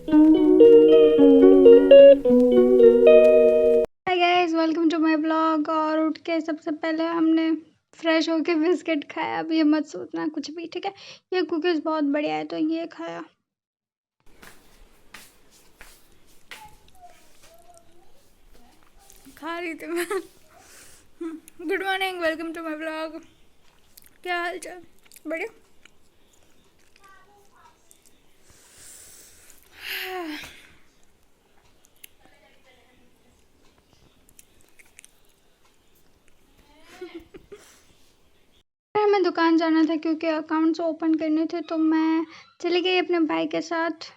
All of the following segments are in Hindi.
Hi guys, welcome to my blog. और उठ के सबसे पहले हमने फ्रेश होके बिस्किट खाया। अब ये मत सोचना कुछ भी, ठीक है। ये कुकीज़ बहुत बढ़िया है तो ये खाया। खा रही थी मैं। Good morning, welcome to my blog. क्या हाल चाल? बढ़िया। हमें दुकान जाना था क्योंकि अकाउंट्स ओपन करने थे, तो मैं चली गई अपने भाई के साथ।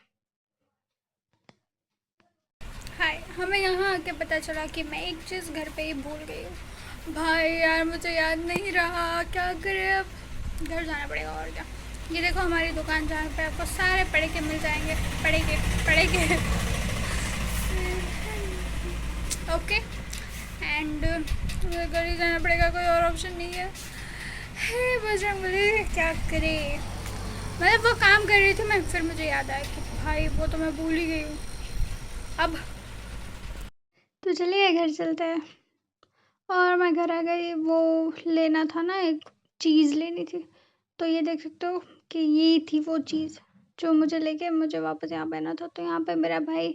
हाय, हमें यहाँ आके पता चला कि मैं एक चीज़ घर पे ही भूल गई हूँ। भाई यार, मुझे याद नहीं रहा, क्या करें अब। घर जाना पड़ेगा और क्या। ये देखो हमारी दुकान जहाँ पे आपको सारे पड़े के मिल जाएंगे। पड़े के ओके। एंड मुझे घर ही जाना पड़ेगा, कोई और ऑप्शन नहीं है। हे बजरंगबली, क्या करे। मतलब वो काम कर रही थी मैं, फिर मुझे याद आया कि भाई वो तो मैं भूल ही गई हूँ अब। तो चलिए घर चलते हैं। और मैं घर आ गई। वो लेना था ना, एक चीज़ लेनी थी। तो ये देख सकते हो कि ये थी वो चीज़ जो मुझे लेके मुझे वापस यहाँ पे आना था। तो यहाँ पे मेरा भाई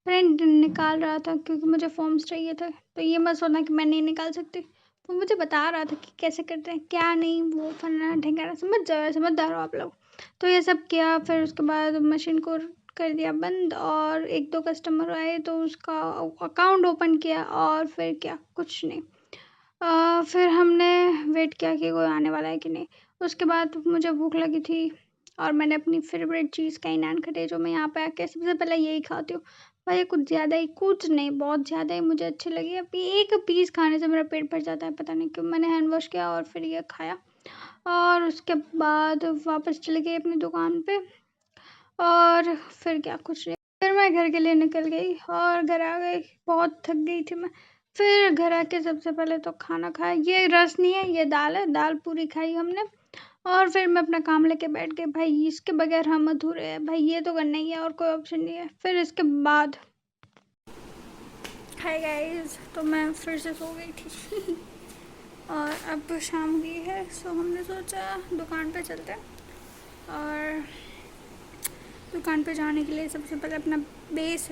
प्रिंट निकाल रहा था क्योंकि मुझे फॉर्म्स चाहिए थे। तो ये मत सोचना कि मैं नहीं निकाल सकती। वो मुझे बता रहा था कि कैसे करते हैं क्या नहीं, वो फलाना ढिंगाना, समझ जाओ, समझदार हो आप लोग। तो ये सब किया। फिर उसके बाद मशीन को कर दिया बंद और एक दो कस्टमर आए तो उसका अकाउंट ओपन किया। और फिर क्या, कुछ नहीं। फिर हमने वेट किया कि कोई आने वाला है कि नहीं। उसके बाद मुझे भूख लगी थी और मैंने अपनी फेवरेट चीज़ कई नान खटे, जो मैं यहाँ पे आके सबसे पहले यही खाती हूँ। भाई कुछ ज़्यादा ही, कुछ नहीं, बहुत ज़्यादा ही मुझे अच्छी लगी। अभी एक पीस खाने से मेरा पेट भर जाता है, पता नहीं क्यों। मैंने हैंड वॉश किया और फिर ये खाया। और उसके बाद वापस चली गई अपनी दुकान पे। और फिर क्या, कुछ नहीं। फिर मैं घर के लिए निकल गई और घर आ गई। बहुत थक गई थी मैं। फिर घर आके सबसे पहले तो खाना खाया। ये रस नहीं है, ये दाल है। दाल पूरी खाई हमने। और फिर मैं अपना काम लेके बैठ गई। भाई इसके बगैर हम अधूरे हैं। भाई ये तो करना ही है और कोई ऑप्शन नहीं है। फिर इसके बाद हाय गाइस, तो मैं फिर से सो गई थी। और अब शाम हुई है, सो हमने सोचा दुकान पे चलते हैं। और दुकान पे जाने के लिए सबसे पहले अपना वेस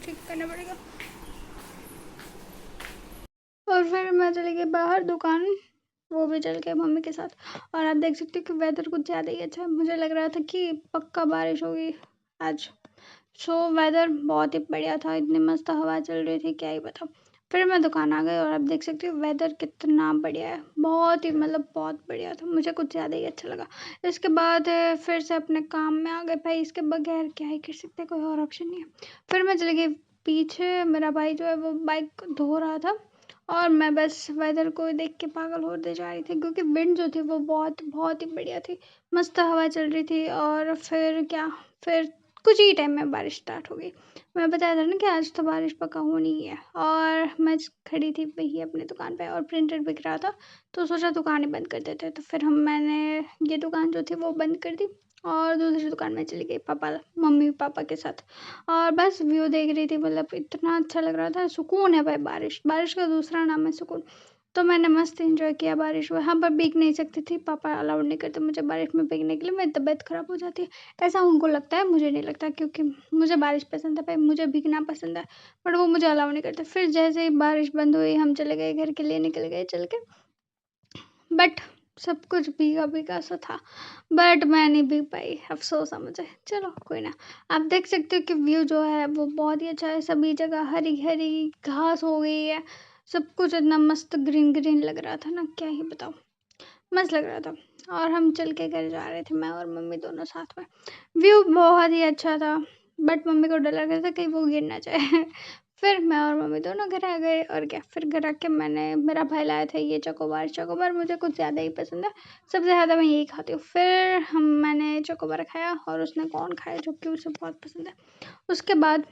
ठीक करना पड़ेगा। और फिर मैं चली गई बाहर दुकान, वो भी चल के मम्मी के साथ। और आप देख सकते हो कि वेदर कुछ ज़्यादा ही अच्छा है। मुझे लग रहा था कि पक्का बारिश होगी आज। सो वेदर बहुत ही बढ़िया था, इतनी मस्त हवा चल रही थी, क्या ही बताऊँ। फिर मैं दुकान आ गई और आप देख सकते हो वेदर कितना बढ़िया है। बहुत ही, मतलब बहुत बढ़िया था, मुझे कुछ ज़्यादा ही अच्छा लगा। इसके बाद फिर से अपने काम में आ गए। भाई इसके बगैर क्या ही कर सकते, कोई और ऑप्शन नहीं है। फिर मैं चली गई पीछे। मेरा भाई जो है वो बाइक धो रहा था और मैं बस वेदर को देख के पागल होते जा रही थी क्योंकि विंड जो थी वो बहुत बहुत ही बढ़िया थी। मस्त हवा चल रही थी। और फिर क्या, फिर कुछ ही टाइम में बारिश स्टार्ट हो गई। मैं बताया था ना कि आज तो बारिश पक्का होनी ही है। और मैं खड़ी थी वही अपनी दुकान पे और प्रिंटर बिक रहा था, तो सोचा दुकान ही बंद कर देते। तो फिर मैंने ये दुकान जो थी वो बंद कर दी और दूसरी दुकान में चली गई पापा, मम्मी पापा के साथ। और बस व्यू देख रही थी। मतलब इतना अच्छा लग रहा था, सुकून है भाई। बारिश, बारिश का दूसरा नाम है सुकून। तो मैंने मस्त एंजॉय किया बारिश में। हाँ, पर भीग नहीं सकती थी, पापा अलाउड नहीं करते मुझे बारिश में भीगने के लिए, मेरी तबीयत ख़राब हो जाती है। ऐसा उनको लगता है, मुझे नहीं लगता, क्योंकि मुझे बारिश पसंद है भाई, मुझे भीगना पसंद है। बट वो मुझे अलाउ नहीं करते। फिर जैसे ही बारिश बंद हुई हम चले गए घर के लिए, निकल गए चल के। बट सब कुछ भीगा भीगा सा था। बट मैं नहीं भीग पाई, अफसोस है मुझे। चलो कोई ना। आप देख सकते हो कि व्यू जो है वो बहुत ही अच्छा है। सभी जगह हरी हरी घास हो गई है। सब कुछ इतना मस्त ग्रीन ग्रीन लग रहा था ना, क्या ही बताऊँ। मस्त लग रहा था। और हम चल के घर जा रहे थे, मैं और मम्मी दोनों साथ में। व्यू बहुत ही अच्छा था। बट मम्मी को डर लग रहा था कहीं वो गिर ना जाए। फिर मैं और मम्मी दोनों घर आ गए। और क्या, फिर घर आके मेरा भाई लाया था ये चोकोबार। चोकोबार मुझे कुछ ज़्यादा ही पसंद है, सबसे ज़्यादा मैं यही खाती हूँ। फिर मैंने चोकोबार खाया और उसने कॉर्न खाया, जो कि उसे बहुत पसंद है। उसके बाद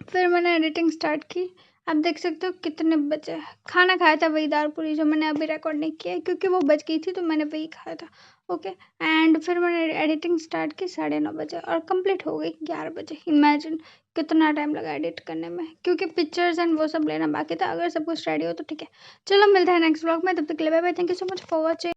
फिर मैंने एडिटिंग स्टार्ट की। आप देख सकते हो कितने बचे। खाना खाया था वही दाल पूरी जो मैंने अभी रिकॉर्ड नहीं किया है क्योंकि वो बच गई थी, तो मैंने वही खाया था। ओके। एंड फिर मैंने एडिटिंग स्टार्ट की 9:30 बजे और कंप्लीट हो गई 11 बजे। इमेजिन कितना टाइम लगा एडिट करने में, क्योंकि पिक्चर्स एंड वो सब लेना बाकी था। अगर सब कुछ रेडी हो तो ठीक है। चलो मिलते हैं नेक्स्ट व्लॉग में, तब तक के लिए bye bye. Thank you so much for watching.